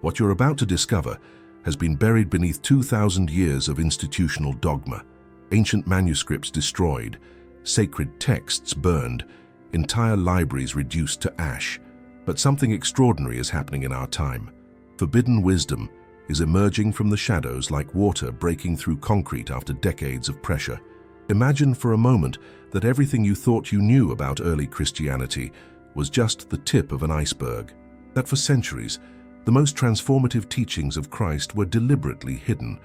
What you're about to discover has been buried beneath 2,000 years of institutional dogma. Ancient manuscripts destroyed, sacred texts burned, entire libraries reduced to ash. But something extraordinary is happening in our time. Forbidden wisdom is emerging from the shadows like water breaking through concrete after decades of pressure. Imagine for a moment that everything you thought you knew about early Christianity was just the tip of an iceberg. That for centuries, the most transformative teachings of Christ were deliberately hidden,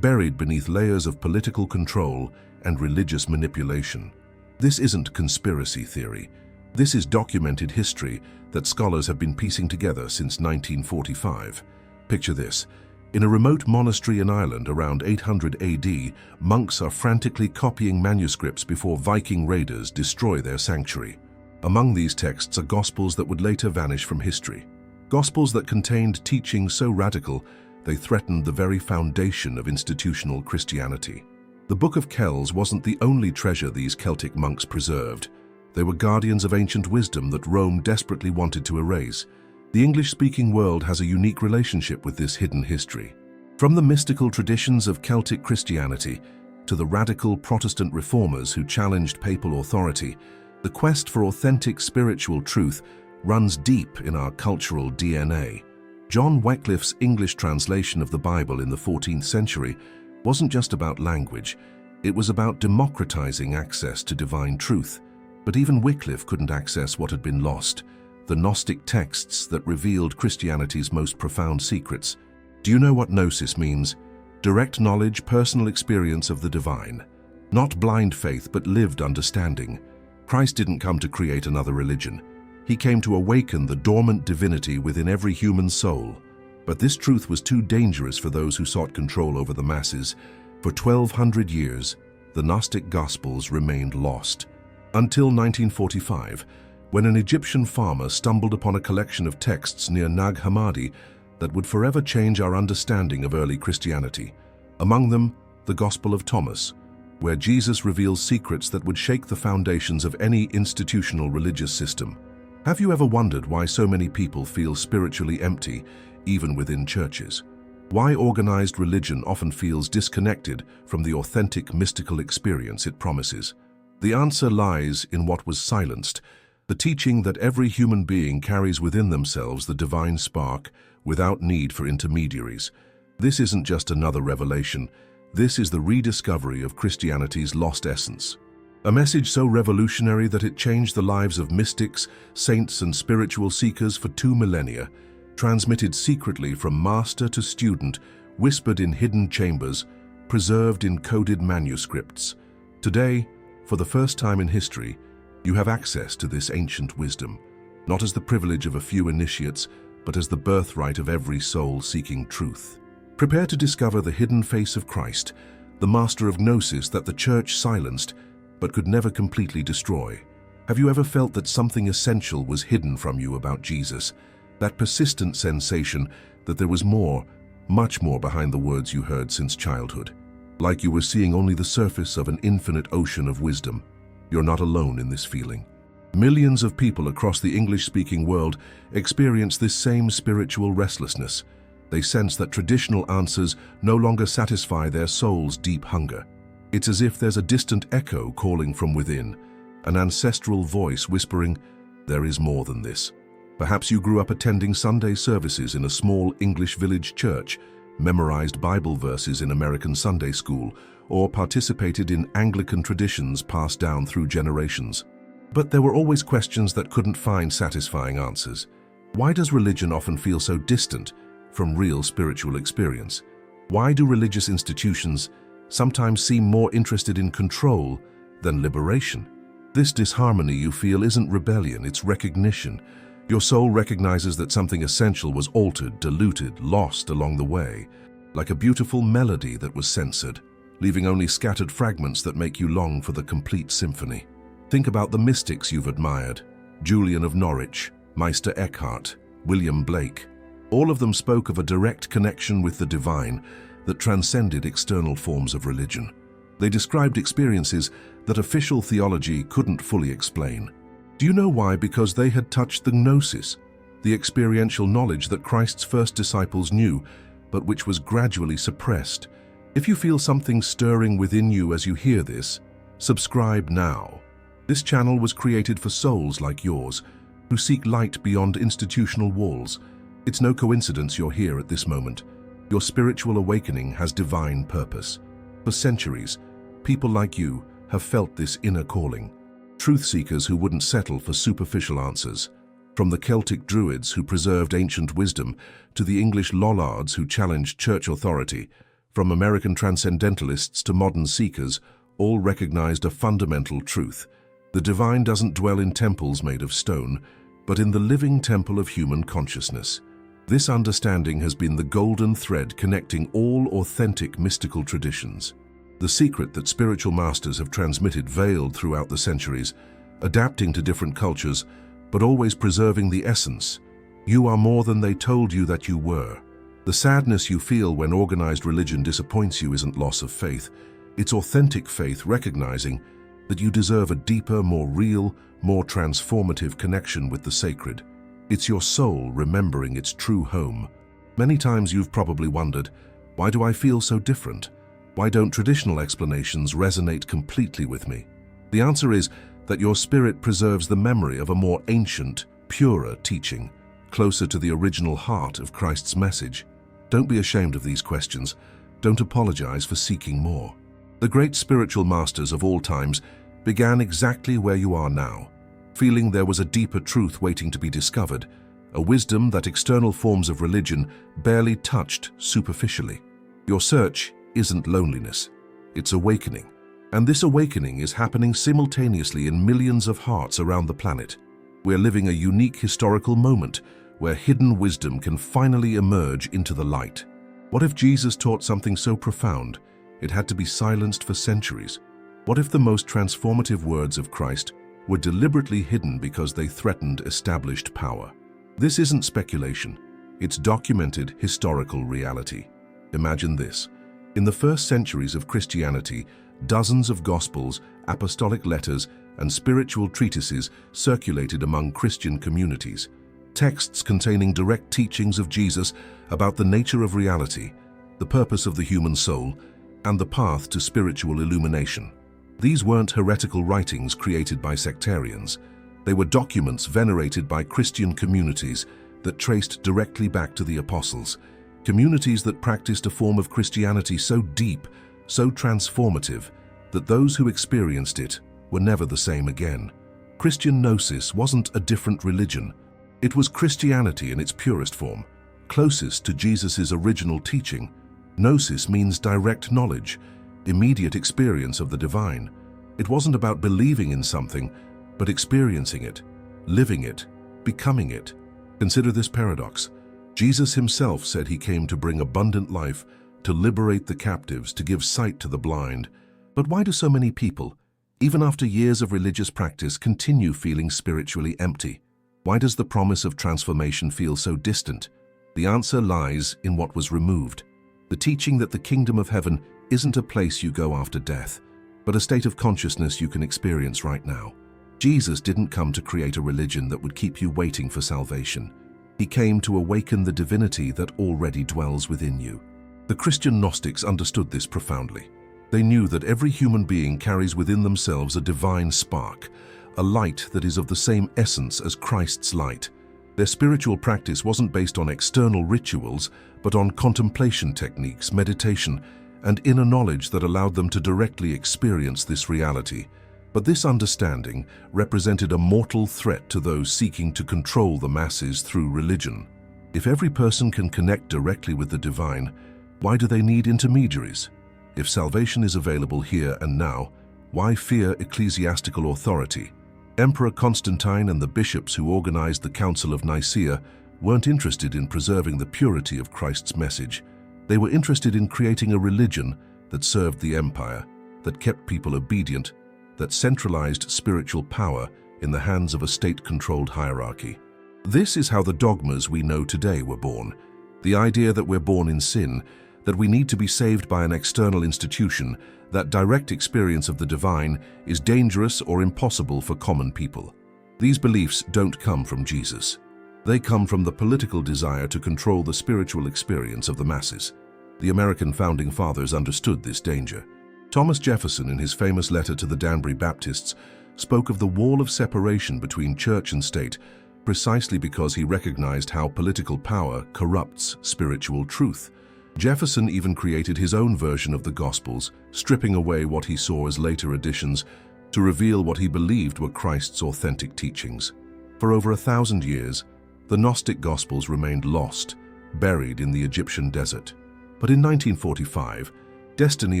buried beneath layers of political control and religious manipulation. This isn't conspiracy theory. This is documented history that scholars have been piecing together since 1945. Picture this. In a remote monastery in Ireland around 800 AD, monks are frantically copying manuscripts before Viking raiders destroy their sanctuary. Among these texts are gospels that would later vanish from history. Gospels that contained teachings so radical they threatened the very foundation of institutional Christianity. The Book of Kells wasn't the only treasure these Celtic monks preserved. They were guardians of ancient wisdom that Rome desperately wanted to erase. The English-speaking world has a unique relationship with this hidden history. From the mystical traditions of Celtic Christianity to the radical Protestant reformers who challenged papal authority, the quest for authentic spiritual truth runs deep in our cultural DNA. John Wycliffe's English translation of the Bible in the 14th century wasn't just about language, it was about democratizing access to divine truth. But even Wycliffe couldn't access what had been lost, the Gnostic texts that revealed Christianity's most profound secrets. Do you know what Gnosis means? Direct knowledge, personal experience of the divine. Not blind faith, but lived understanding. Christ didn't come to create another religion. He came to awaken the dormant divinity within every human soul. But this truth was too dangerous for those who sought control over the masses. For 1,200 years, the Gnostic Gospels remained lost. Until 1945, when an Egyptian farmer stumbled upon a collection of texts near Nag Hammadi that would forever change our understanding of early Christianity. Among them, the Gospel of Thomas, where Jesus reveals secrets that would shake the foundations of any institutional religious system. Have you ever wondered why so many people feel spiritually empty, even within churches? Why organized religion often feels disconnected from the authentic mystical experience it promises? The answer lies in what was silenced, the teaching that every human being carries within themselves the divine spark without need for intermediaries. This isn't just another revelation, this is the rediscovery of Christianity's lost essence. A message so revolutionary that it changed the lives of mystics, saints, and spiritual seekers for 2 millennia, transmitted secretly from master to student, whispered in hidden chambers, preserved in coded manuscripts. Today, for the first time in history, you have access to this ancient wisdom, not as the privilege of a few initiates, but as the birthright of every soul seeking truth. Prepare to discover the hidden face of Christ, the master of Gnosis that the Church silenced, but could never completely destroy. Have you ever felt that something essential was hidden from you about Jesus? That persistent sensation that there was more, much more behind the words you heard since childhood. Like you were seeing only the surface of an infinite ocean of wisdom. You're not alone in this feeling. Millions of people across the English-speaking world experience this same spiritual restlessness. They sense that traditional answers no longer satisfy their soul's deep hunger. It's as if there's a distant echo calling from within, an ancestral voice whispering, "There is more than this." Perhaps you grew up attending Sunday services in a small English village church, memorized Bible verses in American Sunday school, or participated in Anglican traditions passed down through generations. But there were always questions that couldn't find satisfying answers. Why does religion often feel so distant from real spiritual experience? Why do religious institutions sometimes seem more interested in control than liberation? This disharmony you feel isn't rebellion, it's recognition. Your soul recognizes that something essential was altered, diluted, lost along the way, like a beautiful melody that was censored, leaving only scattered fragments that make you long for the complete symphony. Think about the mystics you've admired: Julian of Norwich, Meister Eckhart, William Blake. All of them spoke of a direct connection with the divine that transcended external forms of religion. They described experiences that official theology couldn't fully explain. Do you know why? Because they had touched the Gnosis, the experiential knowledge that Christ's first disciples knew, but which was gradually suppressed. If you feel something stirring within you as you hear this, subscribe now. This channel was created for souls like yours, who seek light beyond institutional walls. It's no coincidence you're here at this moment. Your spiritual awakening has divine purpose. For centuries, people like you have felt this inner calling. Truth seekers who wouldn't settle for superficial answers. From the Celtic Druids who preserved ancient wisdom to the English Lollards who challenged church authority, from American transcendentalists to modern seekers, all recognized a fundamental truth. The divine doesn't dwell in temples made of stone, but in the living temple of human consciousness. This understanding has been the golden thread connecting all authentic mystical traditions. The secret that spiritual masters have transmitted veiled throughout the centuries, adapting to different cultures, but always preserving the essence. You are more than they told you that you were. The sadness you feel when organized religion disappoints you isn't loss of faith. It's authentic faith recognizing that you deserve a deeper, more real, more transformative connection with the sacred. It's your soul remembering its true home. Many times you've probably wondered, why do I feel so different? Why don't traditional explanations resonate completely with me? The answer is that your spirit preserves the memory of a more ancient, purer teaching, closer to the original heart of Christ's message. Don't be ashamed of these questions. Don't apologize for seeking more. The great spiritual masters of all times began exactly where you are now, feeling there was a deeper truth waiting to be discovered, a wisdom that external forms of religion barely touched superficially. Your search isn't loneliness, it's awakening. And this awakening is happening simultaneously in millions of hearts around the planet. We're living a unique historical moment where hidden wisdom can finally emerge into the light. What if Jesus taught something so profound it had to be silenced for centuries? What if the most transformative words of Christ were deliberately hidden because they threatened established power? This isn't speculation, it's documented historical reality. Imagine this. In the first centuries of Christianity, dozens of gospels, apostolic letters, and spiritual treatises circulated among Christian communities. Texts containing direct teachings of Jesus about the nature of reality, the purpose of the human soul, and the path to spiritual illumination. These weren't heretical writings created by sectarians. They were documents venerated by Christian communities that traced directly back to the apostles, communities that practiced a form of Christianity so deep, so transformative, that those who experienced it were never the same again. Christian Gnosis wasn't a different religion. It was Christianity in its purest form, closest to Jesus' original teaching. Gnosis means direct knowledge, immediate experience of the divine. It wasn't about believing in something, but experiencing it, living it, becoming it. Consider this paradox. Jesus himself said he came to bring abundant life, to liberate the captives, to give sight to the blind. But why do so many people, even after years of religious practice, continue feeling spiritually empty? Why does the promise of transformation feel so distant? The answer lies in what was removed. The teaching that the kingdom of heaven isn't a place you go after death, but a state of consciousness you can experience right now. Jesus didn't come to create a religion that would keep you waiting for salvation. He came to awaken the divinity that already dwells within you. The Christian Gnostics understood this profoundly. They knew that every human being carries within themselves a divine spark, a light that is of the same essence as Christ's light. Their spiritual practice wasn't based on external rituals, but on contemplation techniques, meditation, and inner knowledge that allowed them to directly experience this reality. But this understanding represented a mortal threat to those seeking to control the masses through religion. If every person can connect directly with the divine, why do they need intermediaries? If salvation is available here and now, why fear ecclesiastical authority? Emperor Constantine and the bishops who organized the Council of Nicaea weren't interested in preserving the purity of Christ's message. They were interested in creating a religion that served the empire, that kept people obedient, that centralized spiritual power in the hands of a state-controlled hierarchy. This is how the dogmas we know today were born. The idea that we're born in sin, that we need to be saved by an external institution, that direct experience of the divine is dangerous or impossible for common people. These beliefs don't come from Jesus. They come from the political desire to control the spiritual experience of the masses. The American founding fathers understood this danger. Thomas Jefferson, in his famous letter to the Danbury Baptists, spoke of the wall of separation between church and state precisely because he recognized how political power corrupts spiritual truth. Jefferson even created his own version of the Gospels, stripping away what he saw as later additions to reveal what he believed were Christ's authentic teachings. For over 1,000 years, the Gnostic Gospels remained lost, buried in the Egyptian desert. But in 1945, destiny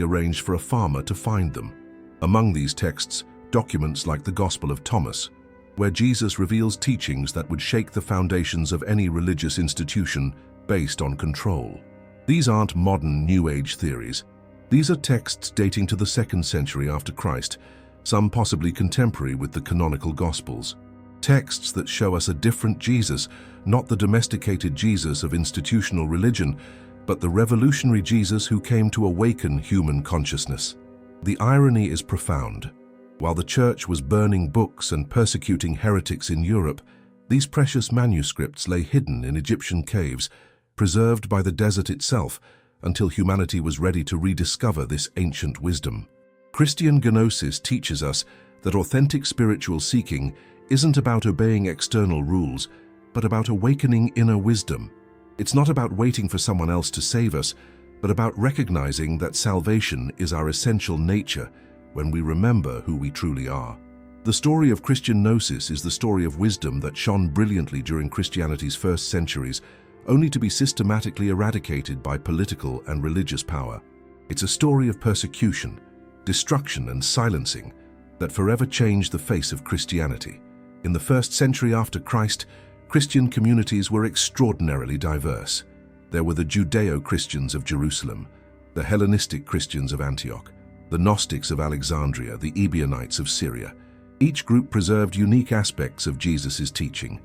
arranged for a farmer to find them. Among these texts, documents like the Gospel of Thomas, where Jesus reveals teachings that would shake the foundations of any religious institution based on control. These aren't modern New Age theories. These are texts dating to the 2nd century after Christ, some possibly contemporary with the canonical Gospels. Texts that show us a different Jesus, not the domesticated Jesus of institutional religion, but the revolutionary Jesus who came to awaken human consciousness. The irony is profound. While the Church was burning books and persecuting heretics in Europe, these precious manuscripts lay hidden in Egyptian caves, preserved by the desert itself, until humanity was ready to rediscover this ancient wisdom. Christian Gnosis teaches us that authentic spiritual seeking isn't about obeying external rules, but about awakening inner wisdom. It's not about waiting for someone else to save us, but about recognizing that salvation is our essential nature when we remember who we truly are. The story of Christian Gnosis is the story of wisdom that shone brilliantly during Christianity's first centuries, only to be systematically eradicated by political and religious power. It's a story of persecution, destruction, and silencing that forever changed the face of Christianity. In the 1st century after Christ, Christian communities were extraordinarily diverse. There were the Judeo-Christians of Jerusalem, the Hellenistic Christians of Antioch, the Gnostics of Alexandria, the Ebionites of Syria. Each group preserved unique aspects of Jesus' teaching,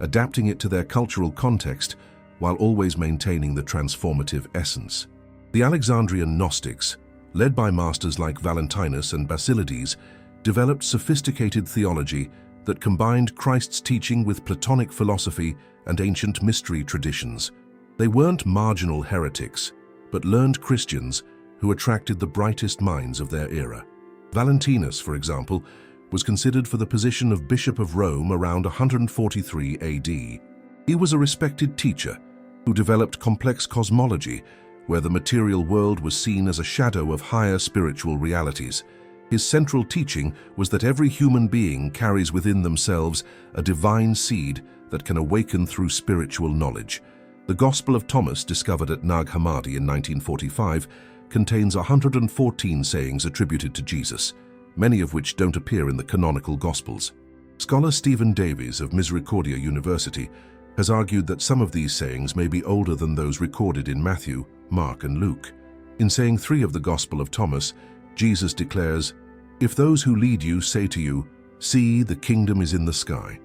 adapting it to their cultural context while always maintaining the transformative essence. The Alexandrian Gnostics, led by masters like Valentinus and Basilides, developed sophisticated theology that combined Christ's teaching with Platonic philosophy and ancient mystery traditions. They weren't marginal heretics, but learned Christians who attracted the brightest minds of their era. Valentinus, for example, was considered for the position of Bishop of Rome around 143 AD. He was a respected teacher who developed complex cosmology, where the material world was seen as a shadow of higher spiritual realities. His central teaching was that every human being carries within themselves a divine seed that can awaken through spiritual knowledge. The Gospel of Thomas, discovered at Nag Hammadi in 1945, contains 114 sayings attributed to Jesus, many of which don't appear in the canonical Gospels. Scholar Stephen Davies of Misericordia University has argued that some of these sayings may be older than those recorded in Matthew, Mark, and Luke. In saying 3 of the Gospel of Thomas, Jesus declares, "If those who lead you say to you, 'See, the kingdom is in the sky,'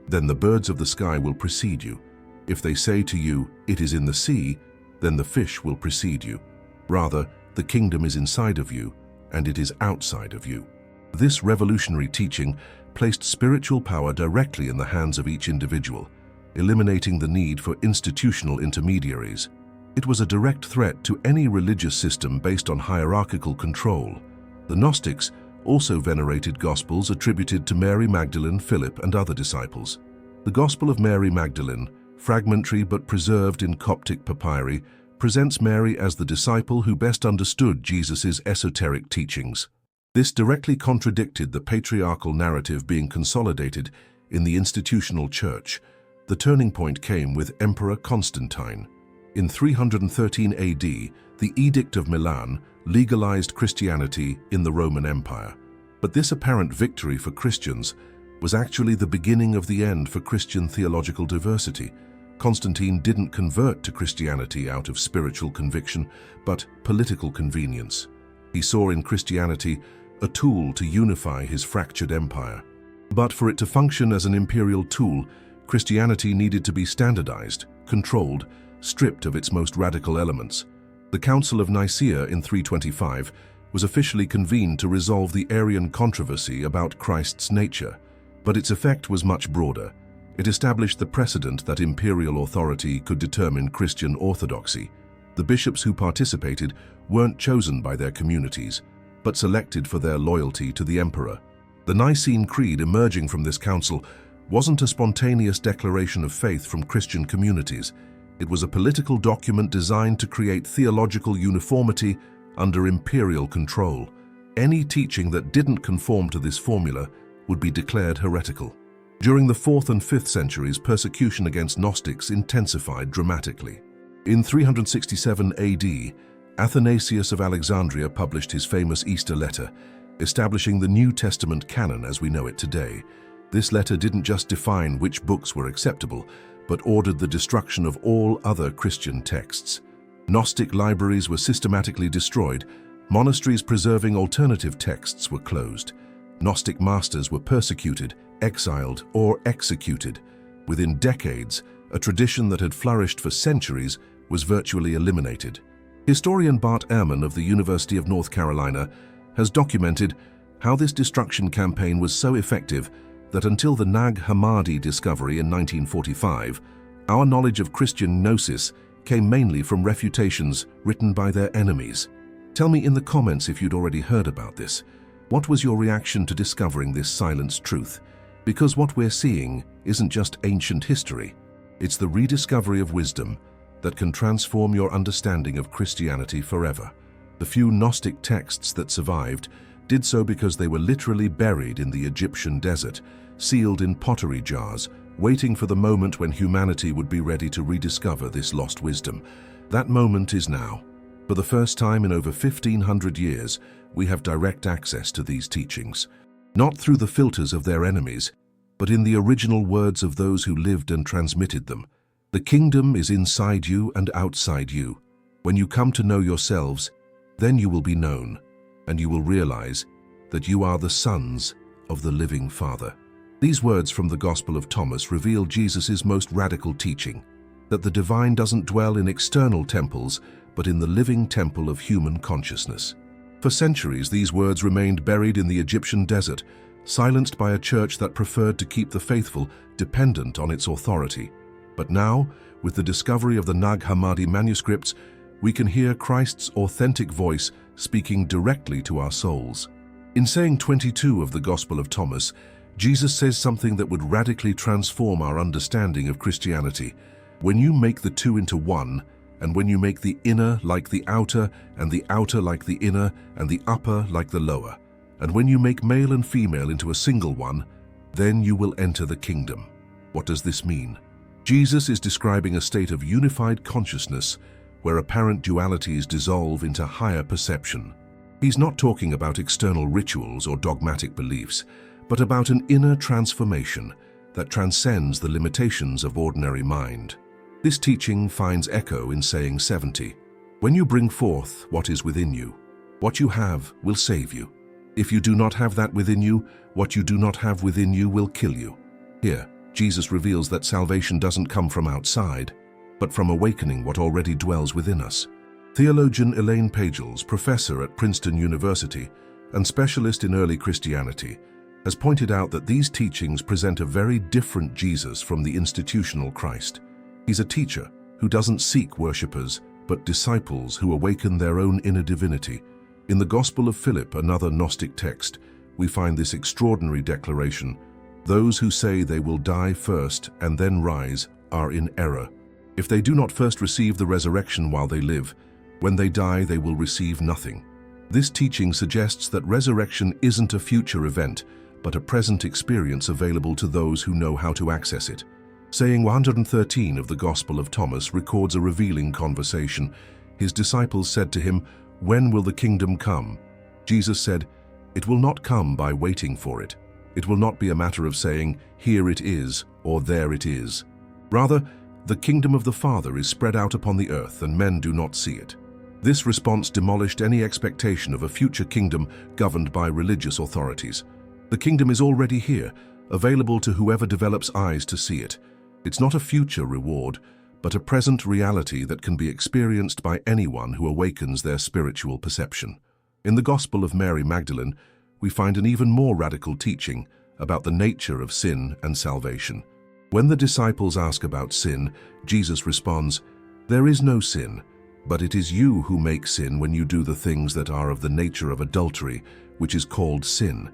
then the birds of the sky will precede you. If they say to you, 'It is in the sea,' then the fish will precede you. Rather, the kingdom is inside of you, and it is outside of you." This revolutionary teaching placed spiritual power directly in the hands of each individual, eliminating the need for institutional intermediaries. It was a direct threat to any religious system based on hierarchical control. The Gnostics also venerated Gospels attributed to Mary Magdalene, Philip, and other disciples. The Gospel of Mary Magdalene, fragmentary but preserved in Coptic papyri, presents Mary as the disciple who best understood Jesus' esoteric teachings. This directly contradicted the patriarchal narrative being consolidated in the institutional church. The turning point came with Emperor Constantine. In 313 AD, the Edict of Milan legalized Christianity in the Roman Empire. But this apparent victory for Christians was actually the beginning of the end for Christian theological diversity. Constantine didn't convert to Christianity out of spiritual conviction, but political convenience. He saw in Christianity a tool to unify his fractured empire. But for it to function as an imperial tool, Christianity needed to be standardized, controlled, stripped of its most radical elements. The Council of Nicaea in 325 was officially convened to resolve the Arian controversy about Christ's nature, but its effect was much broader. It established the precedent that imperial authority could determine Christian orthodoxy. The bishops who participated weren't chosen by their communities, but selected for their loyalty to the emperor. The Nicene Creed emerging from this council wasn't a spontaneous declaration of faith from Christian communities. It was a political document designed to create theological uniformity under imperial control. Any teaching that didn't conform to this formula would be declared heretical. During the 4th and 5th centuries, persecution against Gnostics intensified dramatically. In 367 AD, Athanasius of Alexandria published his famous Easter letter, establishing the New Testament canon as we know it today. This letter didn't just define which books were acceptable, but ordered the destruction of all other Christian texts. Gnostic libraries were systematically destroyed, monasteries preserving alternative texts were closed, Gnostic masters were persecuted, exiled, or executed. Within decades, a tradition that had flourished for centuries was virtually eliminated. Historian Bart Ehrman of the University of North Carolina has documented how this destruction campaign was so effective that until the Nag Hammadi discovery in 1945, our knowledge of Christian Gnosis came mainly from refutations written by their enemies. Tell me in the comments if you'd already heard about this. What was your reaction to discovering this silenced truth? Because what we're seeing isn't just ancient history, it's the rediscovery of wisdom that can transform your understanding of Christianity forever. The few Gnostic texts that survived did so because they were literally buried in the Egyptian desert, sealed in pottery jars, waiting for the moment when humanity would be ready to rediscover this lost wisdom. That moment is now. For the first time in over 1,500 years, we have direct access to these teachings, not through the filters of their enemies, but in the original words of those who lived and transmitted them. The kingdom is inside you and outside you. When you come to know yourselves, then you will be known, and you will realize that you are the sons of the living Father. These words from the Gospel of Thomas reveal Jesus' most radical teaching, that the divine doesn't dwell in external temples, but in the living temple of human consciousness. For centuries, these words remained buried in the Egyptian desert, silenced by a church that preferred to keep the faithful dependent on its authority. But now, with the discovery of the Nag Hammadi manuscripts, we can hear Christ's authentic voice speaking directly to our souls. In saying 22 of the Gospel of Thomas, Jesus says something that would radically transform our understanding of Christianity. When you make the two into one, and when you make the inner like the outer, and the outer like the inner, and the upper like the lower, and when you make male and female into a single one, then you will enter the kingdom. What does this mean? Jesus is describing a state of unified consciousness where apparent dualities dissolve into higher perception. He's not talking about external rituals or dogmatic beliefs, but about an inner transformation that transcends the limitations of ordinary mind. This teaching finds echo in saying 70. When you bring forth what is within you, what you have will save you. If you do not have that within you, what you do not have within you will kill you. Here, Jesus reveals that salvation doesn't come from outside, but from awakening what already dwells within us. Theologian Elaine Pagels, professor at Princeton University and specialist in early Christianity, has pointed out that these teachings present a very different Jesus from the institutional Christ. He's a teacher who doesn't seek worshippers, but disciples who awaken their own inner divinity. In the Gospel of Philip, another Gnostic text, we find this extraordinary declaration: "Those who say they will die first and then rise are in error. If they do not first receive the resurrection while they live, when they die they will receive nothing." This teaching suggests that resurrection isn't a future event, but a present experience available to those who know how to access it. Saying 113 of the Gospel of Thomas records a revealing conversation. His disciples said to him, "When will the kingdom come?" Jesus said, "It will not come by waiting for it. It will not be a matter of saying, 'Here it is,' or 'There it is.' Rather, the kingdom of the Father is spread out upon the earth, and men do not see it." This response demolished any expectation of a future kingdom governed by religious authorities. The kingdom is already here, available to whoever develops eyes to see it. It's not a future reward, but a present reality that can be experienced by anyone who awakens their spiritual perception. In the Gospel of Mary Magdalene, we find an even more radical teaching about the nature of sin and salvation. When the disciples ask about sin, Jesus responds, "There is no sin, but it is you who make sin when you do the things that are of the nature of adultery, which is called sin.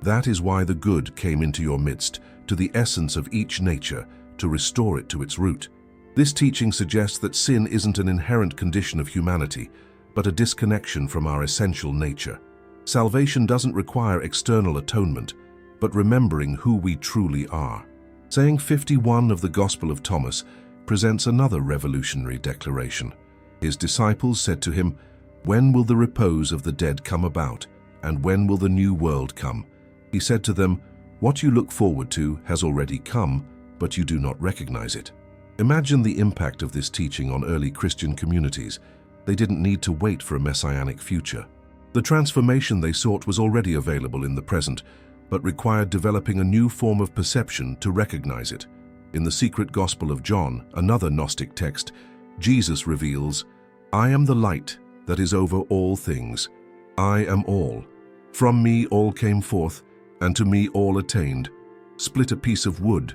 That is why the good came into your midst, to the essence of each nature, to restore it to its root." This teaching suggests that sin isn't an inherent condition of humanity, but a disconnection from our essential nature. Salvation doesn't require external atonement, but remembering who we truly are. Saying 51 of the Gospel of Thomas presents another revolutionary declaration. His disciples said to him, "When will the repose of the dead come about, and when will the new world come?" He said to them, "What you look forward to has already come, but you do not recognize it." Imagine the impact of this teaching on early Christian communities. They didn't need to wait for a messianic future. The transformation they sought was already available in the present, but required developing a new form of perception to recognize it. In the secret Gospel of John, another Gnostic text, Jesus reveals, "I am the light that is over all things. I am all. From me all came forth, and to me all attained. Split a piece of wood,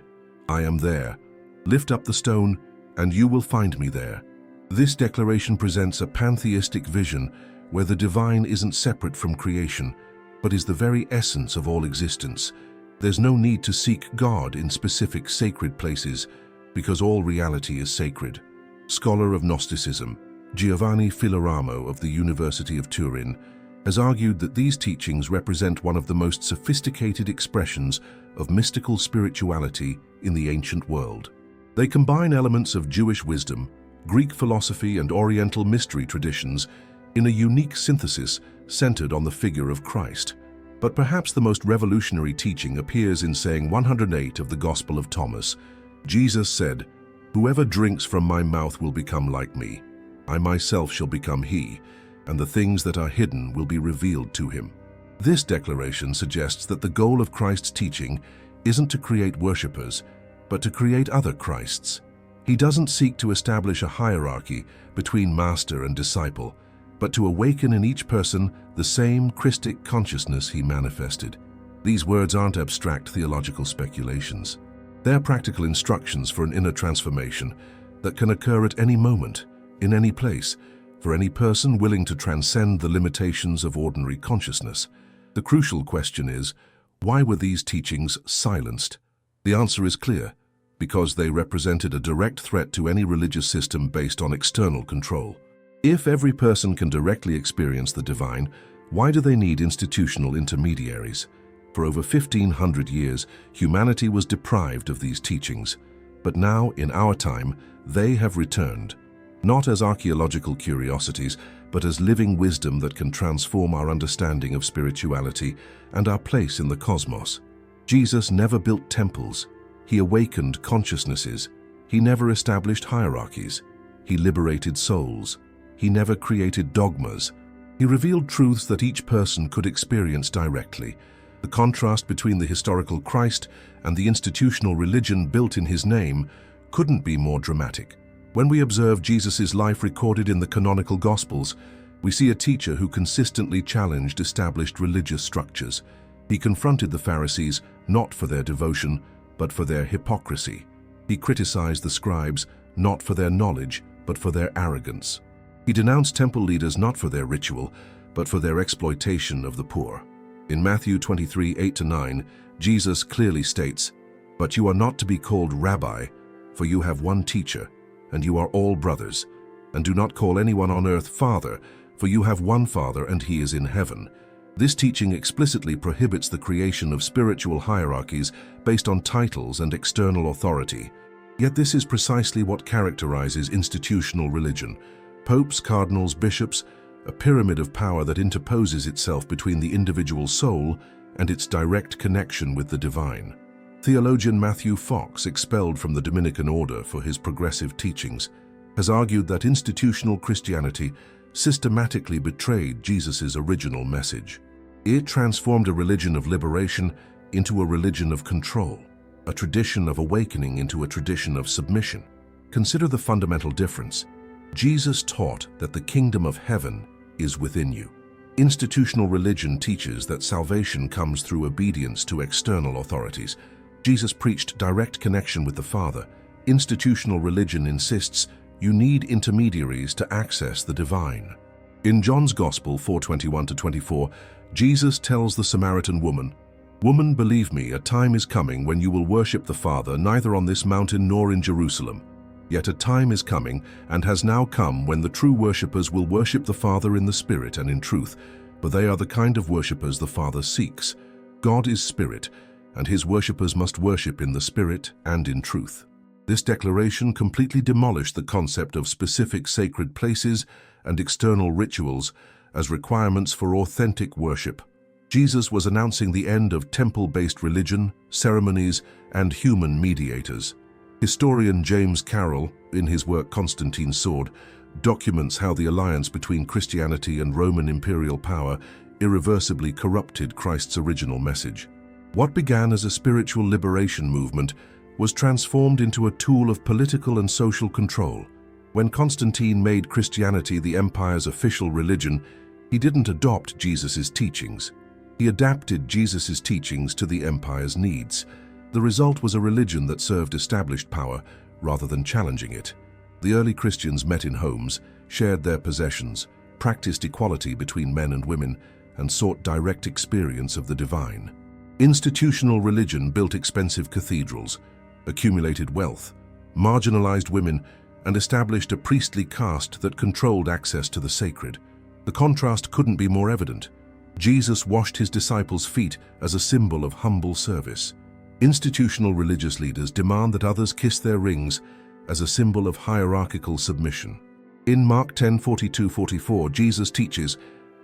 I am there. Lift up the stone, and you will find me there." This declaration presents a pantheistic vision where the divine isn't separate from creation, but is the very essence of all existence. There's no need to seek God in specific sacred places, because all reality is sacred. Scholar of Gnosticism, Giovanni Filoramo of the University of Turin, has argued that these teachings represent one of the most sophisticated expressions of mystical spirituality in the ancient world. They combine elements of Jewish wisdom, Greek philosophy, and Oriental mystery traditions in a unique synthesis centered on the figure of Christ. But perhaps the most revolutionary teaching appears in saying 108 of the Gospel of Thomas. Jesus said, "Whoever drinks from my mouth will become like me. I myself shall become he, and the things that are hidden will be revealed to him." This declaration suggests that the goal of Christ's teaching isn't to create worshippers, but to create other Christs. He doesn't seek to establish a hierarchy between master and disciple, but to awaken in each person the same Christic consciousness he manifested. These words aren't abstract theological speculations. They're practical instructions for an inner transformation that can occur at any moment, in any place, for any person willing to transcend the limitations of ordinary consciousness. The crucial question is, why were these teachings silenced? The answer is clear: because they represented a direct threat to any religious system based on external control. If every person can directly experience the divine, why do they need institutional intermediaries? For over 1,500 years, humanity was deprived of these teachings. But now, in our time, they have returned, not as archaeological curiosities, but as living wisdom that can transform our understanding of spirituality and our place in the cosmos. Jesus never built temples. He awakened consciousnesses. He never established hierarchies. He liberated souls. He never created dogmas. He revealed truths that each person could experience directly. The contrast between the historical Christ and the institutional religion built in his name couldn't be more dramatic. When we observe Jesus' life recorded in the canonical Gospels, we see a teacher who consistently challenged established religious structures. He confronted the Pharisees not for their devotion, but for their hypocrisy. He criticized the scribes not for their knowledge, but for their arrogance. He denounced temple leaders not for their ritual, but for their exploitation of the poor. In Matthew 23, 8-9, Jesus clearly states, "But you are not to be called rabbi, for you have one teacher, and you are all brothers. And do not call anyone on earth father, for you have one Father, and he is in heaven." This teaching explicitly prohibits the creation of spiritual hierarchies based on titles and external authority. Yet this is precisely what characterizes institutional religion: popes, cardinals, bishops, a pyramid of power that interposes itself between the individual soul and its direct connection with the divine. Theologian Matthew Fox, expelled from the Dominican order for his progressive teachings, has argued that institutional Christianity systematically betrayed Jesus' original message. It transformed a religion of liberation into a religion of control, a tradition of awakening into a tradition of submission. Consider the fundamental difference. Jesus taught that the kingdom of heaven is within you. Institutional religion teaches that salvation comes through obedience to external authorities. Jesus preached direct connection with the Father. Institutional religion insists you need intermediaries to access the divine. In John's Gospel 4:21-24, Jesus tells the Samaritan woman, "Woman, believe me, a time is coming when you will worship the Father neither on this mountain nor in Jerusalem. Yet a time is coming, and has now come, when the true worshippers will worship the Father in the Spirit and in truth, for they are the kind of worshippers the Father seeks. God is Spirit, and his worshippers must worship in the Spirit and in truth." This declaration completely demolished the concept of specific sacred places and external rituals as requirements for authentic worship. Jesus was announcing the end of temple-based religion, ceremonies, and human mediators. Historian James Carroll, in his work Constantine's Sword, documents how the alliance between Christianity and Roman imperial power irreversibly corrupted Christ's original message. What began as a spiritual liberation movement was transformed into a tool of political and social control. When Constantine made Christianity the empire's official religion, he didn't adopt Jesus' teachings. He adapted Jesus' teachings to the empire's needs. The result was a religion that served established power rather than challenging it. The early Christians met in homes, shared their possessions, practiced equality between men and women, and sought direct experience of the divine. Institutional religion built expensive cathedrals, accumulated wealth, marginalized women, and established a priestly caste that controlled access to the sacred. The contrast couldn't be more evident. Jesus washed his disciples' feet as a symbol of humble service. Institutional religious leaders demand that others kiss their rings as a symbol of hierarchical submission. In Mark 10:42-44,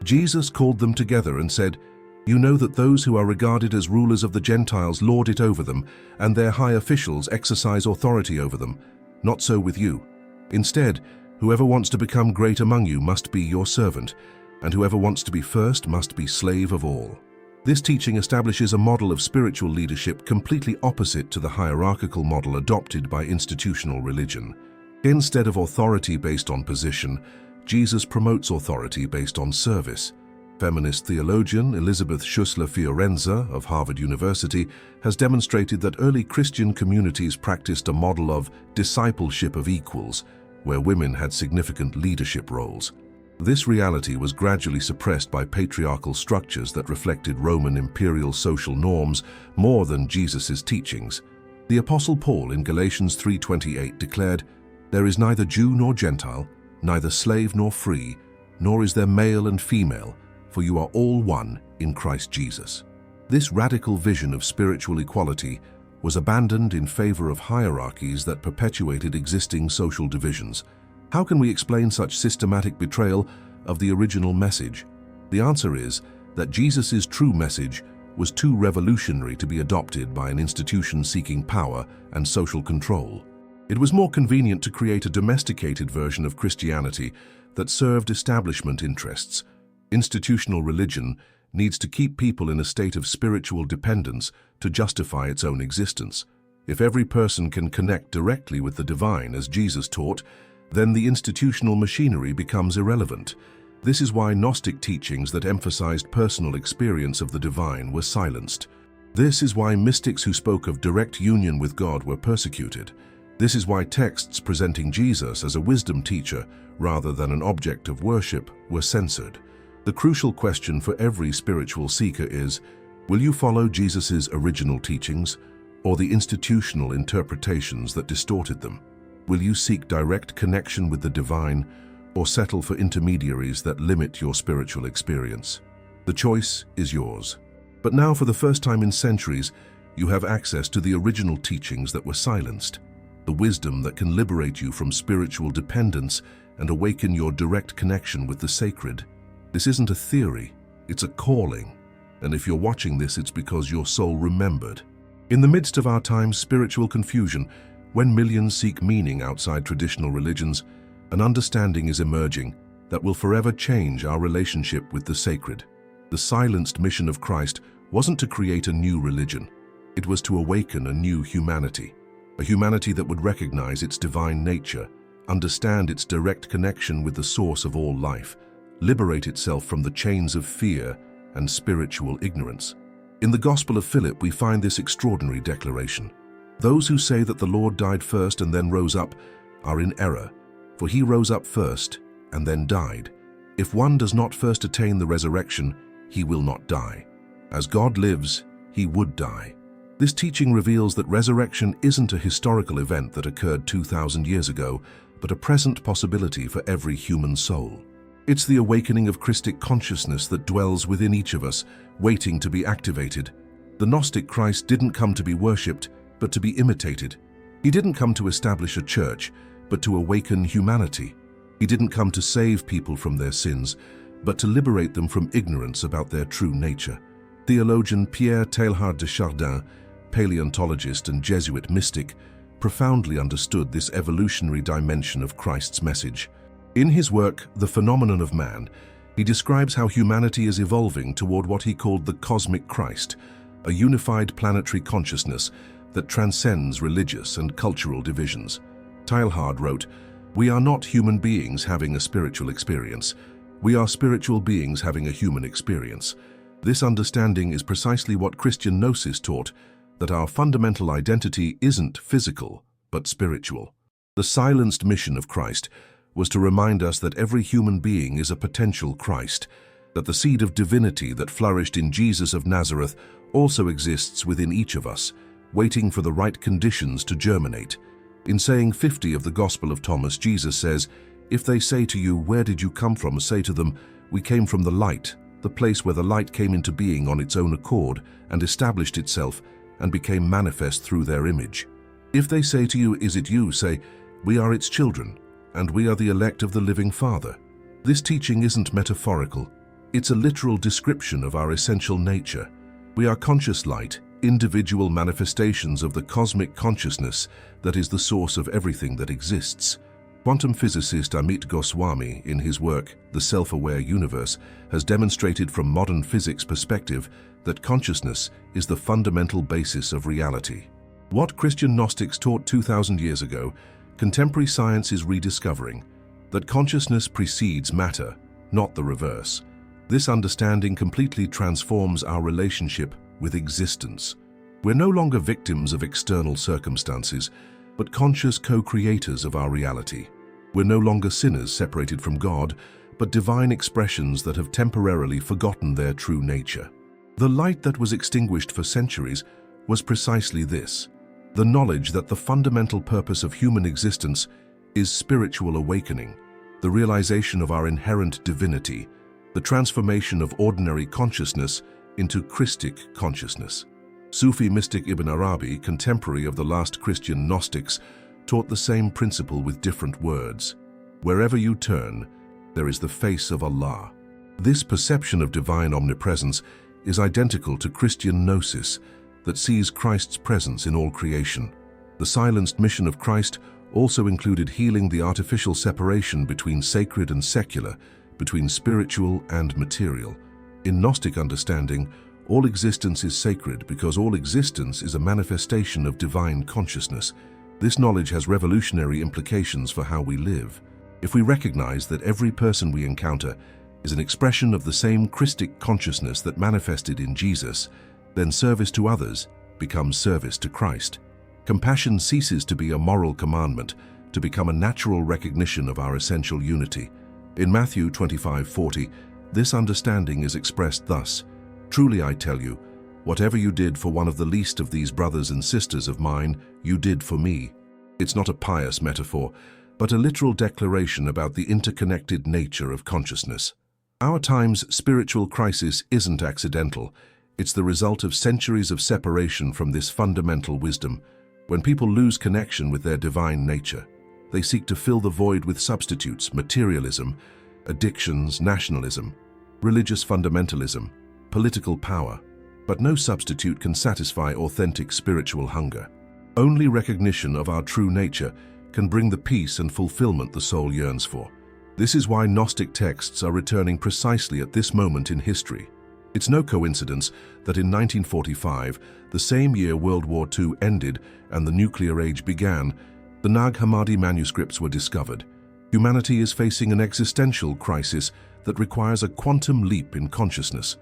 Jesus called them together and said, "You know that those who are regarded as rulers of the Gentiles lord it over them, and their high officials exercise authority over them. Not so with you. Instead, whoever wants to become great among you must be your servant, and whoever wants to be first must be slave of all." This teaching establishes a model of spiritual leadership completely opposite to the hierarchical model adopted by institutional religion. Instead of authority based on position, Jesus promotes authority based on service. Feminist theologian Elizabeth Schussler Fiorenza of Harvard University has demonstrated that early Christian communities practiced a model of discipleship of equals, where women had significant leadership roles. This reality was gradually suppressed by patriarchal structures that reflected Roman imperial social norms more than Jesus' teachings. The Apostle Paul in Galatians 3:28 declared, "There is neither Jew nor Gentile, neither slave nor free, nor is there male and female, for you are all one in Christ Jesus." This radical vision of spiritual equality was abandoned in favor of hierarchies that perpetuated existing social divisions. How can we explain such systematic betrayal of the original message? The answer is that Jesus' true message was too revolutionary to be adopted by an institution seeking power and social control. It was more convenient to create a domesticated version of Christianity that served establishment interests. Institutional religion needs to keep people in a state of spiritual dependence to justify its own existence. If every person can connect directly with the divine, as Jesus taught, then the institutional machinery becomes irrelevant. This is why Gnostic teachings that emphasized personal experience of the divine were silenced. This is why mystics who spoke of direct union with God were persecuted. This is why texts presenting Jesus as a wisdom teacher rather than an object of worship were censored. The crucial question for every spiritual seeker is, will you follow Jesus' original teachings or the institutional interpretations that distorted them? Will you seek direct connection with the divine or settle for intermediaries that limit your spiritual experience? The choice is yours. But now, for the first time in centuries, you have access to the original teachings that were silenced, the wisdom that can liberate you from spiritual dependence and awaken your direct connection with the sacred. This isn't a theory, it's a calling. And if you're watching this, it's because your soul remembered. In the midst of our time's spiritual confusion, when millions seek meaning outside traditional religions, an understanding is emerging that will forever change our relationship with the sacred. The silenced mission of Christ wasn't to create a new religion. It was to awaken a new humanity, a humanity that would recognize its divine nature, understand its direct connection with the source of all life, liberate itself from the chains of fear and spiritual ignorance. In the Gospel of Philip, we find this extraordinary declaration. Those who say that the Lord died first and then rose up are in error, for he rose up first and then died. If one does not first attain the resurrection, he will not die. As God lives, he would die. This teaching reveals that resurrection isn't a historical event that occurred 2,000 years ago, but a present possibility for every human soul. It's the awakening of Christic consciousness that dwells within each of us, waiting to be activated. The Gnostic Christ didn't come to be worshipped, but to be imitated. He didn't come to establish a church, but to awaken humanity. He didn't come to save people from their sins, but to liberate them from ignorance about their true nature. Theologian Pierre Teilhard de Chardin, paleontologist and Jesuit mystic, profoundly understood this evolutionary dimension of Christ's message. In his work, The Phenomenon of Man, he describes how humanity is evolving toward what he called the cosmic Christ, a unified planetary consciousness that transcends religious and cultural divisions. Teilhard wrote, "We are not human beings having a spiritual experience. We are spiritual beings having a human experience." This understanding is precisely what Christian Gnosis taught, that our fundamental identity isn't physical, but spiritual. The silenced mission of Christ was to remind us that every human being is a potential Christ, that the seed of divinity that flourished in Jesus of Nazareth also exists within each of us, waiting for the right conditions to germinate. In saying 50 of the Gospel of Thomas, Jesus says, "If they say to you, 'Where did you come from?' say to them, 'We came from the light,' the place where the light came into being on its own accord and established itself and became manifest through their image. If they say to you, 'Is it you?' say, 'We are its children, and we are the elect of the living Father.'" This teaching isn't metaphorical. It's a literal description of our essential nature. We are conscious light, individual manifestations of the cosmic consciousness that is the source of everything that exists. Quantum physicist Amit Goswami, in his work The Self-Aware Universe, has demonstrated from modern physics perspective that consciousness is the fundamental basis of reality. What Christian Gnostics taught 2,000 years ago, contemporary science is rediscovering, that consciousness precedes matter, not the reverse. This understanding completely transforms our relationship with existence. We're no longer victims of external circumstances, but conscious co-creators of our reality. We're no longer sinners separated from God, but divine expressions that have temporarily forgotten their true nature. The light that was extinguished for centuries was precisely this: the knowledge that the fundamental purpose of human existence is spiritual awakening, the realization of our inherent divinity, the transformation of ordinary consciousness into Christic consciousness. Sufi mystic Ibn Arabi, contemporary of the last Christian Gnostics, taught the same principle with different words. Wherever you turn, there is the face of Allah. This perception of divine omnipresence is identical to Christian Gnosis, that sees Christ's presence in all creation. The silenced mission of Christ also included healing the artificial separation between sacred and secular, between spiritual and material. In Gnostic understanding, all existence is sacred because all existence is a manifestation of divine consciousness. This knowledge has revolutionary implications for how we live. If we recognize that every person we encounter is an expression of the same Christic consciousness that manifested in Jesus, then service to others becomes service to Christ. Compassion ceases to be a moral commandment to become a natural recognition of our essential unity. In Matthew 25:40, this understanding is expressed thus: "Truly I tell you, whatever you did for one of the least of these brothers and sisters of mine, you did for me." It's not a pious metaphor, but a literal declaration about the interconnected nature of consciousness. Our time's spiritual crisis isn't accidental. It's the result of centuries of separation from this fundamental wisdom. When people lose connection with their divine nature, they seek to fill the void with substitutes: materialism, addictions, nationalism, religious fundamentalism, political power. But no substitute can satisfy authentic spiritual hunger. Only recognition of our true nature can bring the peace and fulfillment the soul yearns for. This is why Gnostic texts are returning precisely at this moment in history. It's no coincidence that in 1945, the same year World War II ended and the nuclear age began, the Nag Hammadi manuscripts were discovered. Humanity is facing an existential crisis that requires a quantum leap in consciousness.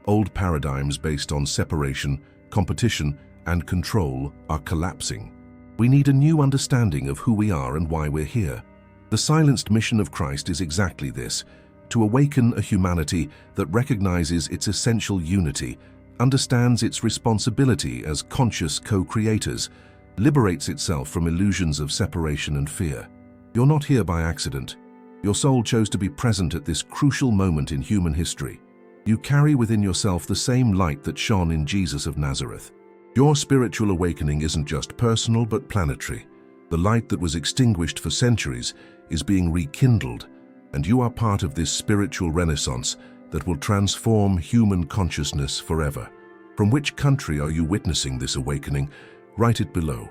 Old paradigms based on separation, competition, and control are collapsing. We need a new understanding of who we are and why we're here. The silenced mission of Christ is exactly this: to awaken a humanity that recognizes its essential unity, understands its responsibility as conscious co-creators, liberates itself from illusions of separation and fear. You're not here by accident. Your soul chose to be present at this crucial moment in human history. You carry within yourself the same light that shone in Jesus of Nazareth. Your spiritual awakening isn't just personal but planetary. The light that was extinguished for centuries is being rekindled, and you are part of this spiritual renaissance that will transform human consciousness forever. From which country are you witnessing this awakening? Write it below.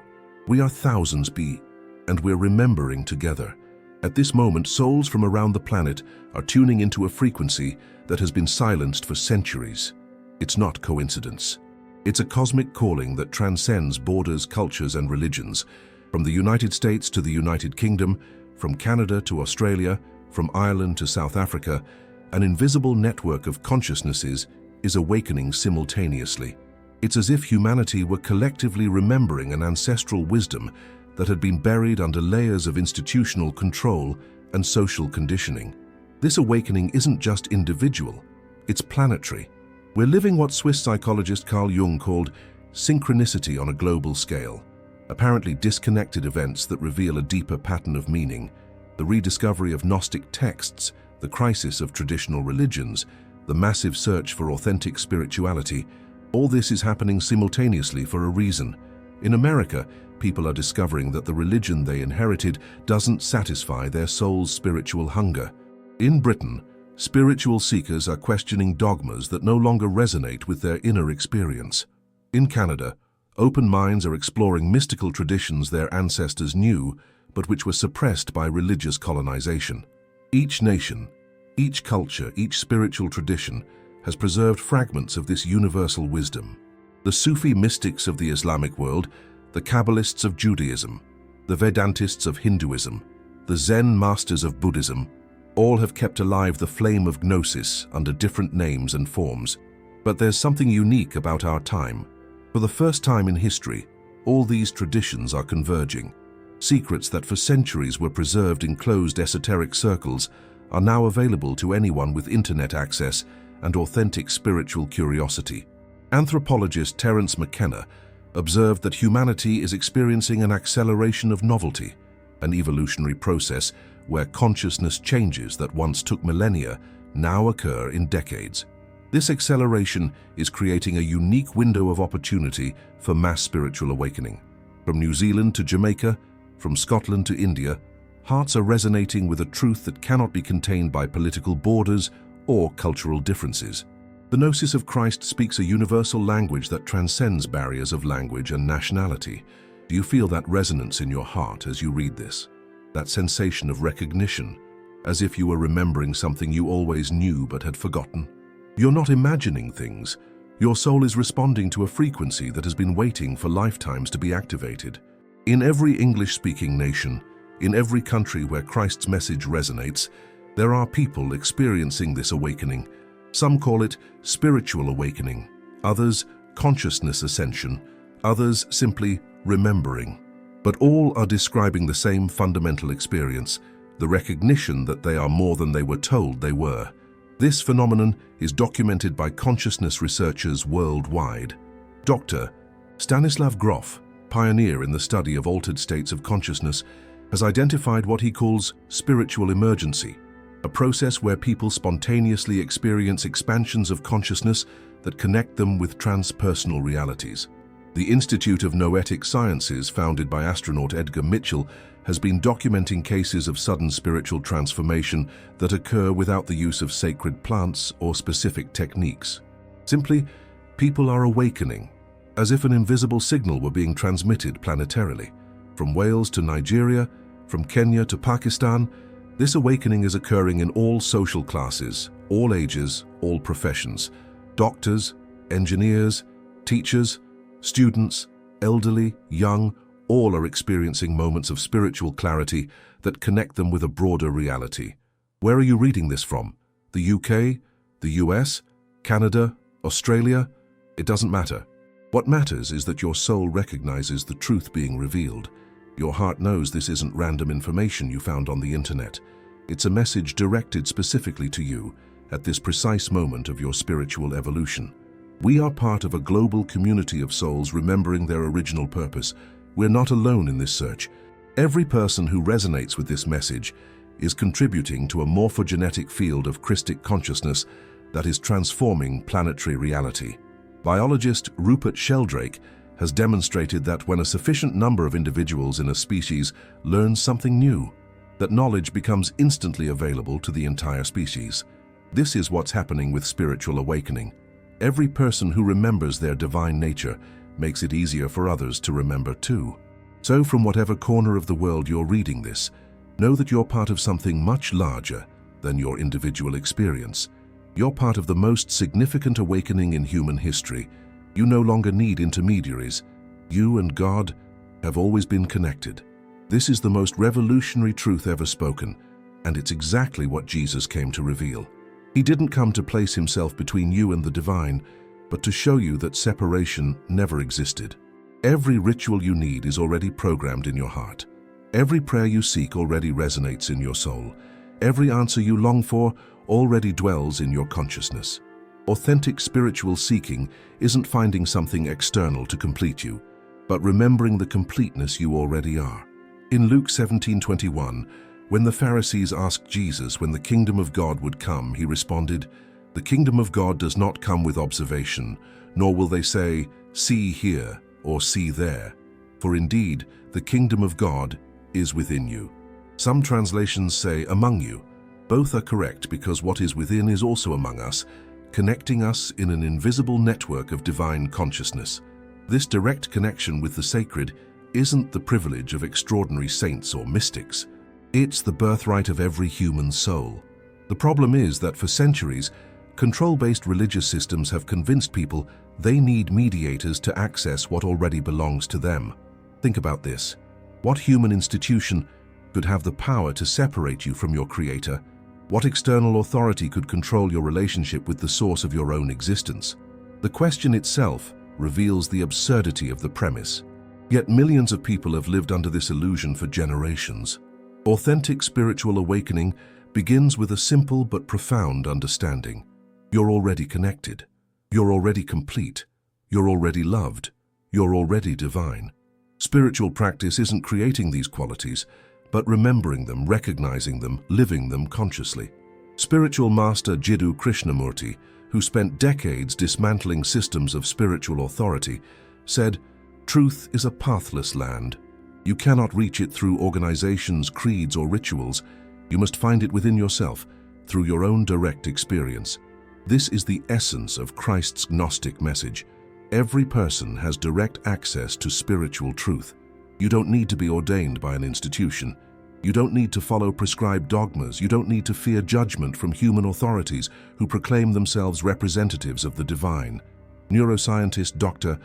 We are thousands B, and we're remembering together. At this moment, souls from around the planet are tuning into a frequency that has been silenced for centuries. It's not coincidence. It's a cosmic calling that transcends borders, cultures, and religions. From the United States to the United Kingdom, from Canada to Australia, from Ireland to South Africa, an invisible network of consciousnesses is awakening simultaneously. It's as if humanity were collectively remembering an ancestral wisdom that had been buried under layers of institutional control and social conditioning. This awakening isn't just individual, it's planetary. We're living what Swiss psychologist Carl Jung called synchronicity on a global scale, apparently disconnected events that reveal a deeper pattern of meaning. The rediscovery of Gnostic texts, the crisis of traditional religions, the massive search for authentic spirituality, all this is happening simultaneously for a reason. In America, people are discovering that the religion they inherited doesn't satisfy their soul's spiritual hunger. In Britain, spiritual seekers are questioning dogmas that no longer resonate with their inner experience. In Canada, open minds are exploring mystical traditions their ancestors knew, but which were suppressed by religious colonization. Each nation, each culture, each spiritual tradition has preserved fragments of this universal wisdom. The Sufi mystics of the Islamic world, the Kabbalists of Judaism, the Vedantists of Hinduism, the Zen masters of Buddhism, all have kept alive the flame of Gnosis under different names and forms. But there's something unique about our time. For the first time in history, all these traditions are converging. Secrets that for centuries were preserved in closed esoteric circles are now available to anyone with internet access and authentic spiritual curiosity. Anthropologist Terence McKenna observed that humanity is experiencing an acceleration of novelty, an evolutionary process where consciousness changes that once took millennia now occur in decades. This acceleration is creating a unique window of opportunity for mass spiritual awakening. From New Zealand to Jamaica, from Scotland to India, hearts are resonating with a truth that cannot be contained by political borders or cultural differences. The Gnosis of Christ speaks a universal language that transcends barriers of language and nationality. Do you feel that resonance in your heart as you read this? That sensation of recognition, as if you were remembering something you always knew but had forgotten? You're not imagining things. Your soul is responding to a frequency that has been waiting for lifetimes to be activated. In every English-speaking nation, in every country where Christ's message resonates, there are people experiencing this awakening. Some call it spiritual awakening, others consciousness ascension, others simply remembering. But all are describing the same fundamental experience, the recognition that they are more than they were told they were. This phenomenon is documented by consciousness researchers worldwide. Dr. Stanislav Grof, pioneer in the study of altered states of consciousness, has identified what he calls spiritual emergency, a process where people spontaneously experience expansions of consciousness that connect them with transpersonal realities. The Institute of Noetic Sciences, founded by astronaut Edgar Mitchell, has been documenting cases of sudden spiritual transformation that occur without the use of sacred plants or specific techniques. Simply, people are awakening, as if an invisible signal were being transmitted planetarily. From Wales to Nigeria, from Kenya to Pakistan, this awakening is occurring in all social classes, all ages, all professions. Doctors, engineers, teachers, students, elderly, young, all are experiencing moments of spiritual clarity that connect them with a broader reality. Where are you reading this from? The UK, the US, Canada, Australia? It doesn't matter. What matters is that your soul recognizes the truth being revealed. Your heart knows this isn't random information you found on the internet. It's a message directed specifically to you at this precise moment of your spiritual evolution. We are part of a global community of souls remembering their original purpose. We're not alone in this search. Every person who resonates with this message is contributing to a morphogenetic field of Christic consciousness that is transforming planetary reality. Biologist Rupert Sheldrake has demonstrated that when a sufficient number of individuals in a species learn something new, that knowledge becomes instantly available to the entire species. This is what's happening with spiritual awakening. Every person who remembers their divine nature makes it easier for others to remember too. So from whatever corner of the world you're reading this, know that you're part of something much larger than your individual experience. You're part of the most significant awakening in human history. You no longer need intermediaries. You and God have always been connected. This is the most revolutionary truth ever spoken, and it's exactly what Jesus came to reveal. He didn't come to place himself between you and the divine, but to show you that separation never existed. Every ritual you need is already programmed in your heart. Every prayer you seek already resonates in your soul. Every answer you long for already dwells in your consciousness. Authentic spiritual seeking isn't finding something external to complete you, but remembering the completeness you already are. In Luke 17:21, when the Pharisees asked Jesus when the kingdom of God would come, he responded, "The kingdom of God does not come with observation, nor will they say, 'See here,' or 'See there.' For indeed, the kingdom of God is within you." Some translations say, "among you." Both are correct because what is within is also among us, connecting us in an invisible network of divine consciousness. This direct connection with the sacred isn't the privilege of extraordinary saints or mystics. It's the birthright of every human soul. The problem is that for centuries, control-based religious systems have convinced people they need mediators to access what already belongs to them. Think about this. What human institution could have the power to separate you from your Creator? What external authority could control your relationship with the source of your own existence? The question itself reveals the absurdity of the premise. Yet millions of people have lived under this illusion for generations. Authentic spiritual awakening begins with a simple but profound understanding. You're already connected. You're already complete. You're already loved. You're already divine. Spiritual practice isn't creating these qualities, but remembering them, recognizing them, living them consciously. Spiritual master Jiddu Krishnamurti, who spent decades dismantling systems of spiritual authority, said, "Truth is a pathless land. You cannot reach it through organizations, creeds, or rituals. You must find it within yourself, through your own direct experience." This is the essence of Christ's Gnostic message. Every person has direct access to spiritual truth. You don't need to be ordained by an institution. You don't need to follow prescribed dogmas. You don't need to fear judgment from human authorities who proclaim themselves representatives of the divine. Neuroscientist Dr.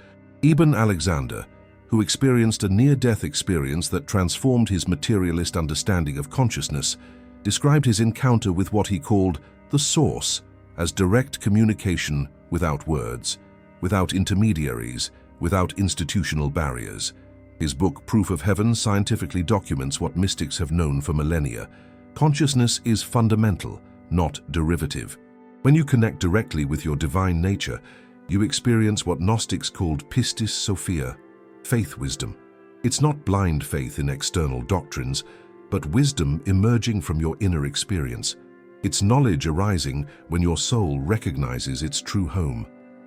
Eben Alexander, who experienced a near-death experience that transformed his materialist understanding of consciousness, described his encounter with what he called the Source as direct communication without words, without intermediaries, without institutional barriers. His book, Proof of Heaven, scientifically documents what mystics have known for millennia. Consciousness is fundamental, not derivative. When you connect directly with your divine nature, you experience what Gnostics called pistis sophia, faith wisdom. It's not blind faith in external doctrines, but wisdom emerging from your inner experience. It's knowledge arising when your soul recognizes its true home.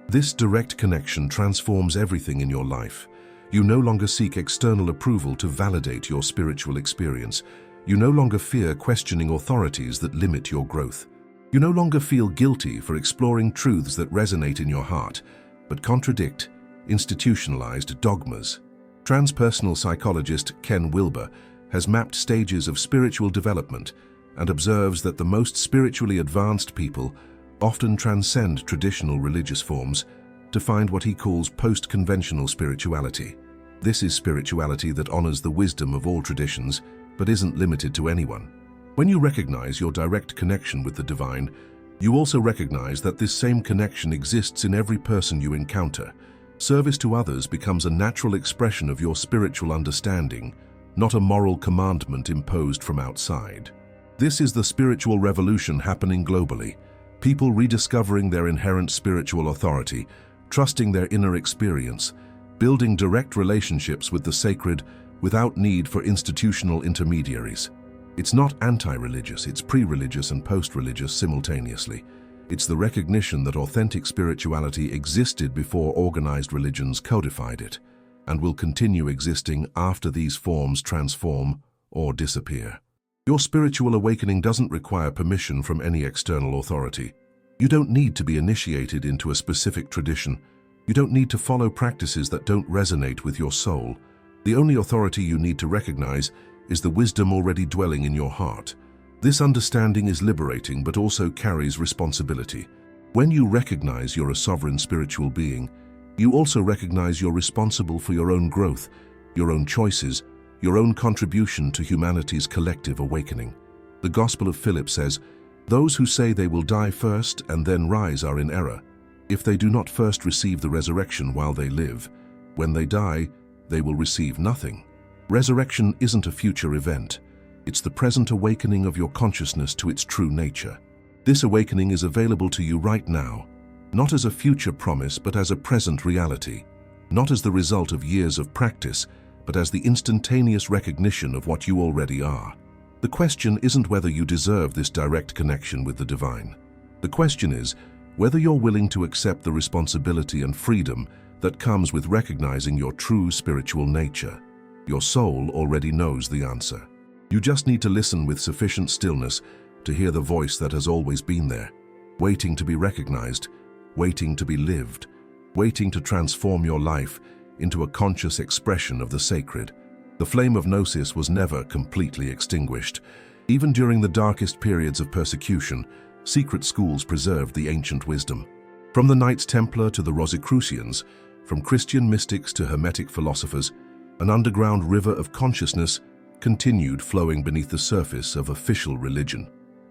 This direct connection transforms everything in your life. You no longer seek external approval to validate your spiritual experience. You no longer fear questioning authorities that limit your growth. You no longer feel guilty for exploring truths that resonate in your heart, but contradict institutionalized dogmas. Transpersonal psychologist Ken Wilber has mapped stages of spiritual development and observes that the most spiritually advanced people often transcend traditional religious forms to find what he calls post-conventional spirituality. This is spirituality that honors the wisdom of all traditions, but isn't limited to anyone. When you recognize your direct connection with the divine, You also recognize that this same connection exists in every person you encounter. Service to others becomes a natural expression of your spiritual understanding, not a moral commandment imposed from outside. This is the spiritual revolution happening globally. People rediscovering their inherent spiritual authority, trusting their inner experience, building direct relationships with the sacred without need for institutional intermediaries. It's not anti-religious, it's pre-religious and post-religious simultaneously. It's the recognition that authentic spirituality existed before organized religions codified it, and will continue existing after these forms transform or disappear. Your spiritual awakening doesn't require permission from any external authority. You don't need to be initiated into a specific tradition. You don't need to follow practices that don't resonate with your soul. The only authority you need to recognize is the wisdom already dwelling in your heart. This understanding is liberating but also carries responsibility. When you recognize you're a sovereign spiritual being, you also recognize you're responsible for your own growth, your own choices, your own contribution to humanity's collective awakening. The Gospel of Philip says, "Those who say they will die first and then rise are in error. If they do not first receive the resurrection while they live, when they die, they will receive nothing." Resurrection isn't a future event. It's the present awakening of your consciousness to its true nature. This awakening is available to you right now, not as a future promise but as a present reality, not as the result of years of practice, but as the instantaneous recognition of what you already are. The question isn't whether you deserve this direct connection with the divine. The question is whether you're willing to accept the responsibility and freedom that comes with recognizing your true spiritual nature. Your soul already knows the answer. You just need to listen with sufficient stillness to hear the voice that has always been there, waiting to be recognized, waiting to be lived, waiting to transform your life into a conscious expression of the sacred. The flame of Gnosis was never completely extinguished. Even during the darkest periods of persecution, secret schools preserved the ancient wisdom. From the Knights Templar to the Rosicrucians, from Christian mystics to Hermetic philosophers, an underground river of consciousness continued flowing beneath the surface of official religion.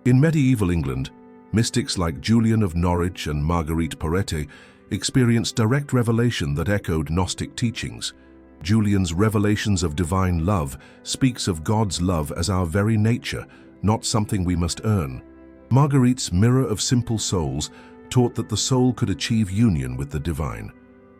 In medieval England, mystics like Julian of Norwich and Marguerite Porete experienced direct revelation that echoed Gnostic teachings. Julian's Revelations of Divine Love speaks of God's love as our very nature, not something we must earn. Marguerite's Mirror of Simple Souls taught that the soul could achieve union with the divine,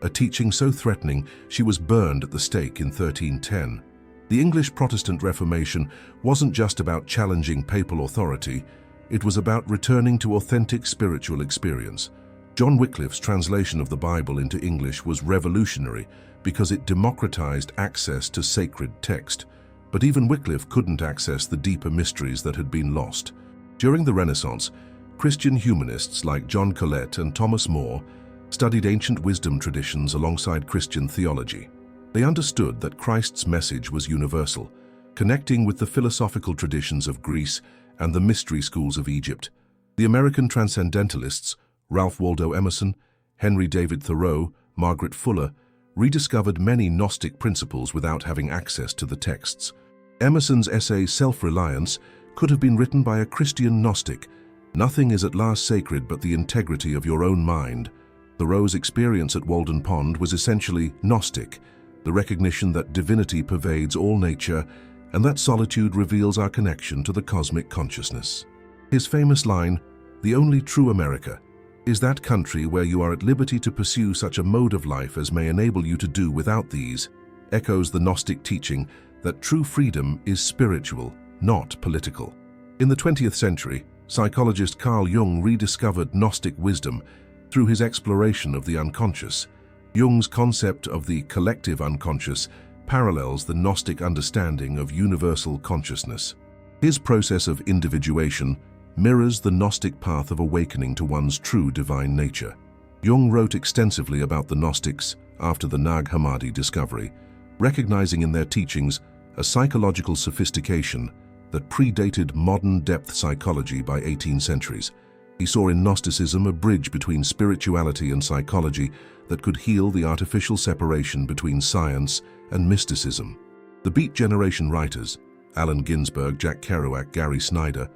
a teaching so threatening she was burned at the stake in 1310. The English Protestant Reformation wasn't just about challenging papal authority, it was about returning to authentic spiritual experience. John Wycliffe's translation of the Bible into English was revolutionary because it democratized access to sacred text. But even Wycliffe couldn't access the deeper mysteries that had been lost. During the Renaissance, Christian humanists like John Colet and Thomas More studied ancient wisdom traditions alongside Christian theology. They understood that Christ's message was universal, connecting with the philosophical traditions of Greece and the mystery schools of Egypt. The American transcendentalists, Ralph Waldo Emerson, Henry David Thoreau, Margaret Fuller, rediscovered many Gnostic principles without having access to the texts. Emerson's essay Self-Reliance could have been written by a Christian Gnostic. Nothing is at last sacred but the integrity of your own mind. Thoreau's experience at Walden Pond was essentially Gnostic, the recognition that divinity pervades all nature and that solitude reveals our connection to the cosmic consciousness. His famous line, "The only true America is that country where you are at liberty to pursue such a mode of life as may enable you to do without these," echoes the Gnostic teaching that true freedom is spiritual, not political. In the 20th century, psychologist Carl Jung rediscovered Gnostic wisdom through his exploration of the unconscious. Jung's concept of the collective unconscious parallels the Gnostic understanding of universal consciousness. His process of individuation mirrors the Gnostic path of awakening to one's true divine nature. Jung wrote extensively about the Gnostics after the Nag Hammadi discovery, recognizing in their teachings a psychological sophistication that predated modern depth psychology by 18 centuries. He saw in Gnosticism a bridge between spirituality and psychology that could heal the artificial separation between science and mysticism. The Beat Generation writers, Allen Ginsberg, Jack Kerouac, Gary Snyder,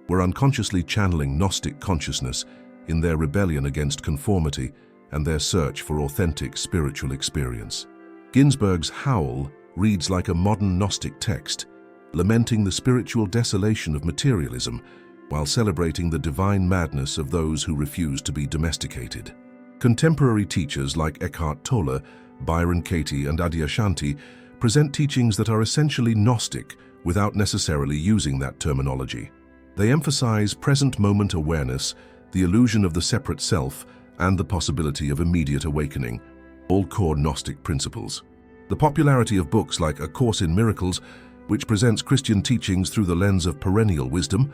were unconsciously channeling Gnostic consciousness in their rebellion against conformity and their search for authentic spiritual experience. Ginsberg's Howl reads like a modern Gnostic text, lamenting the spiritual desolation of materialism while celebrating the divine madness of those who refuse to be domesticated. Contemporary teachers like Eckhart Tolle, Byron Katie, and Adyashanti present teachings that are essentially Gnostic without necessarily using that terminology. They emphasize present-moment awareness, the illusion of the separate self, and the possibility of immediate awakening, all core Gnostic principles. The popularity of books like A Course in Miracles, which presents Christian teachings through the lens of perennial wisdom,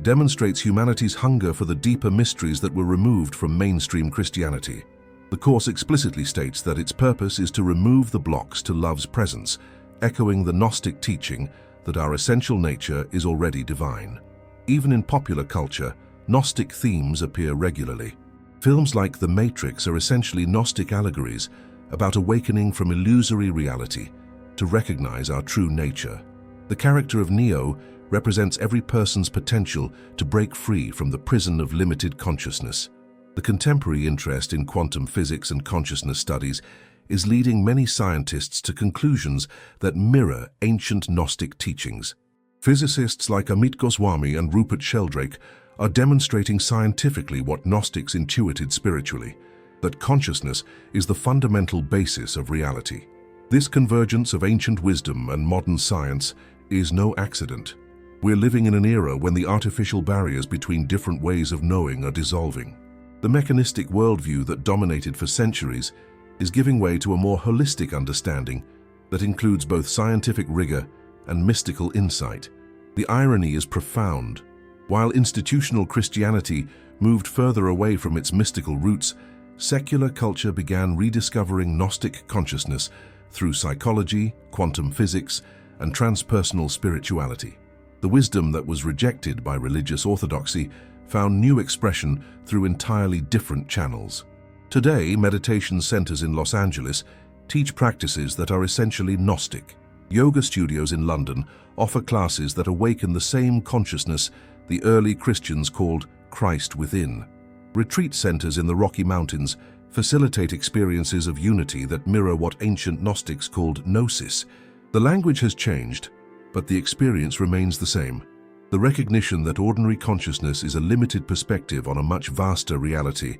demonstrates humanity's hunger for the deeper mysteries that were removed from mainstream Christianity. The Course explicitly states that its purpose is to remove the blocks to love's presence, echoing the Gnostic teaching that our essential nature is already divine. Even in popular culture, Gnostic themes appear regularly. Films like The Matrix are essentially Gnostic allegories about awakening from illusory reality to recognize our true nature. The character of Neo represents every person's potential to break free from the prison of limited consciousness. The contemporary interest in quantum physics and consciousness studies is leading many scientists to conclusions that mirror ancient Gnostic teachings. Physicists like Amit Goswami and Rupert Sheldrake are demonstrating scientifically what Gnostics intuited spiritually, that consciousness is the fundamental basis of reality. This convergence of ancient wisdom and modern science is no accident. We're living in an era when the artificial barriers between different ways of knowing are dissolving. The mechanistic worldview that dominated for centuries is giving way to a more holistic understanding that includes both scientific rigor and mystical insight. The irony is profound. While institutional Christianity moved further away from its mystical roots, secular culture began rediscovering Gnostic consciousness through psychology, quantum physics, and transpersonal spirituality. The wisdom that was rejected by religious orthodoxy found new expression through entirely different channels. Today, meditation centers in Los Angeles teach practices that are essentially Gnostic. Yoga studios in London offer classes that awaken the same consciousness the early Christians called Christ within. Retreat centers in the Rocky Mountains facilitate experiences of unity that mirror what ancient Gnostics called Gnosis. The language has changed, but the experience remains the same. The recognition that ordinary consciousness is a limited perspective on a much vaster reality,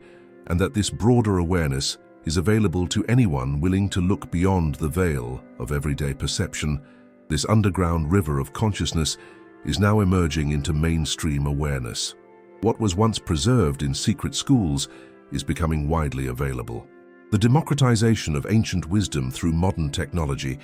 and that this broader awareness is available to anyone willing to look beyond the veil of everyday perception. This underground river of consciousness is now emerging into mainstream awareness. What was once preserved in secret schools is becoming widely available. The democratization of ancient wisdom through modern technology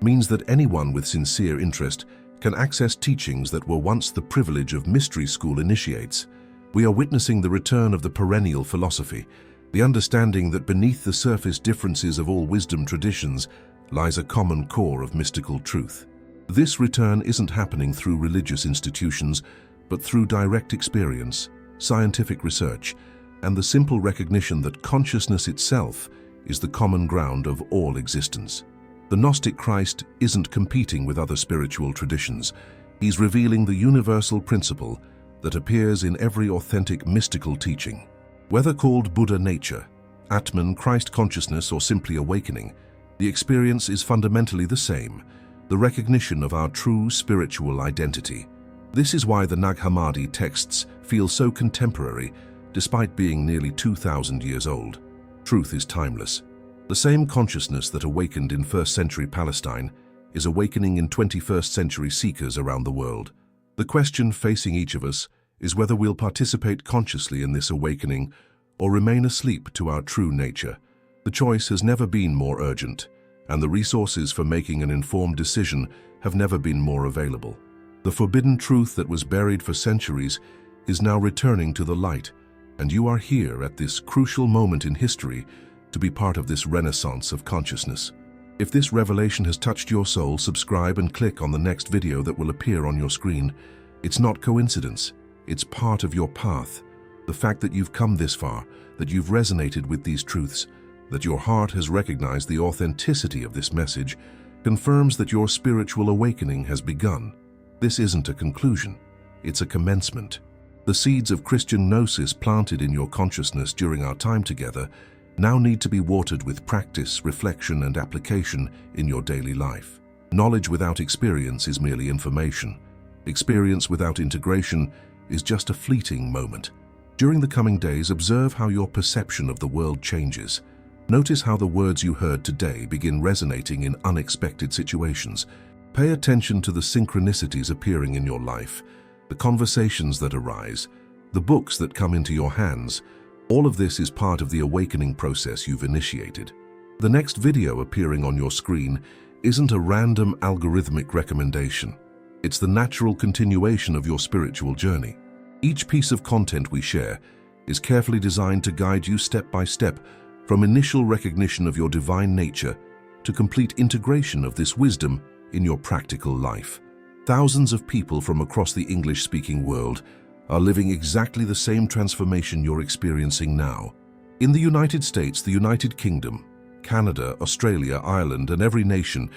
means that anyone with sincere interest can access teachings that were once the privilege of mystery school initiates. We are witnessing the return of the perennial philosophy, the understanding that beneath the surface differences of all wisdom traditions lies a common core of mystical truth. This return isn't happening through religious institutions, but through direct experience, scientific research, and the simple recognition that consciousness itself is the common ground of all existence. The Gnostic Christ isn't competing with other spiritual traditions. He's revealing the universal principle that appears in every authentic mystical teaching. Whether called Buddha nature, Atman, Christ consciousness, or simply awakening, the experience is fundamentally the same, the recognition of our true spiritual identity. This is why the Nag Hammadi texts feel so contemporary, despite being nearly 2,000 years old. Truth is timeless. The same consciousness that awakened in 1st century Palestine is awakening in 21st century seekers around the world. The question facing each of us is whether we'll participate consciously in this awakening or remain asleep to our true nature. The choice has never been more urgent, and the resources for making an informed decision have never been more available. The forbidden truth that was buried for centuries is now returning to the light, and you are here at this crucial moment in history to be part of this renaissance of consciousness. If this revelation has touched your soul, subscribe and click on the next video that will appear on your screen. It's not coincidence, it's part of your path. The fact that you've come this far, that you've resonated with these truths, that your heart has recognized the authenticity of this message, confirms that your spiritual awakening has begun. This isn't a conclusion, it's a commencement. The seeds of Christian Gnosis planted in your consciousness during our time together now need to be watered with practice, reflection, and application in your daily life. Knowledge without experience is merely information. Experience without integration is just a fleeting moment. During the coming days, observe how your perception of the world changes. Notice how the words you heard today begin resonating in unexpected situations. Pay attention to the synchronicities appearing in your life, the conversations that arise, the books that come into your hands. All of this is part of the awakening process you've initiated. The next video appearing on your screen isn't a random algorithmic recommendation. It's the natural continuation of your spiritual journey. Each piece of content we share is carefully designed to guide you step by step from initial recognition of your divine nature to complete integration of this wisdom in your practical life. Thousands of people from across the English-speaking world are living exactly the same transformation you're experiencing now. In the United States, the United Kingdom, Canada, Australia, Ireland, and every nation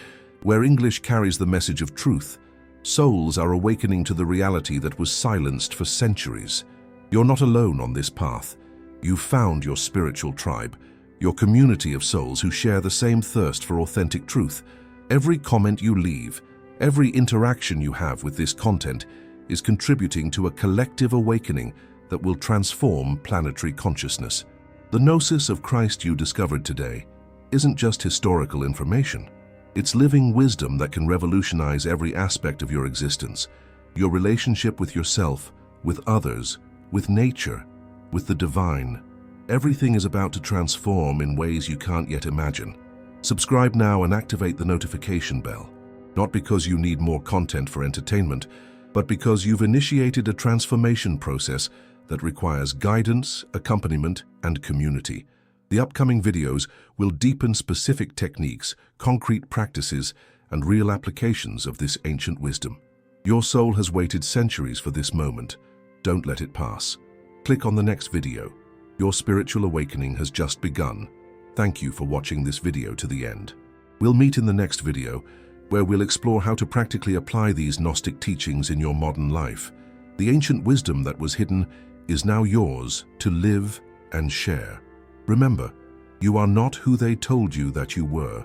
where English carries the message of truth, souls are awakening to the reality that was silenced for centuries. You're not alone on this path. You've found your spiritual tribe, your community of souls who share the same thirst for authentic truth. Every comment you leave, every interaction you have with this content is contributing to a collective awakening that will transform planetary consciousness. The Gnosis of Christ you discovered today isn't just historical information. It's living wisdom that can revolutionize every aspect of your existence, your relationship with yourself, with others, with nature, with the divine. Everything is about to transform in ways you can't yet imagine. Subscribe now and activate the notification bell, not because you need more content for entertainment, but because you've initiated a transformation process that requires guidance, accompaniment, and community. The upcoming videos will deepen specific techniques, concrete practices, and real applications of this ancient wisdom. Your soul has waited centuries for this moment. Don't let it pass. Click on the next video. Your spiritual awakening has just begun. Thank you for watching this video to the end. We'll meet in the next video, where we'll explore how to practically apply these Gnostic teachings in your modern life. The ancient wisdom that was hidden is now yours to live and share. Remember, you are not who they told you that you were.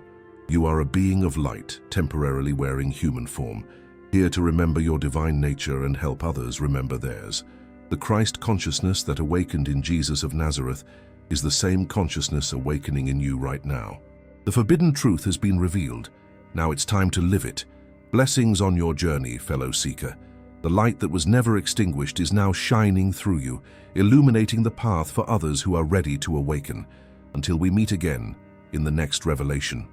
You are a being of light, temporarily wearing human form, here to remember your divine nature and help others remember theirs. The Christ consciousness that awakened in Jesus of Nazareth is the same consciousness awakening in you right now. The forbidden truth has been revealed. Now it's time to live it. Blessings on your journey, fellow seeker. The light that was never extinguished is now shining through you, illuminating the path for others who are ready to awaken. Until we meet again in the next revelation.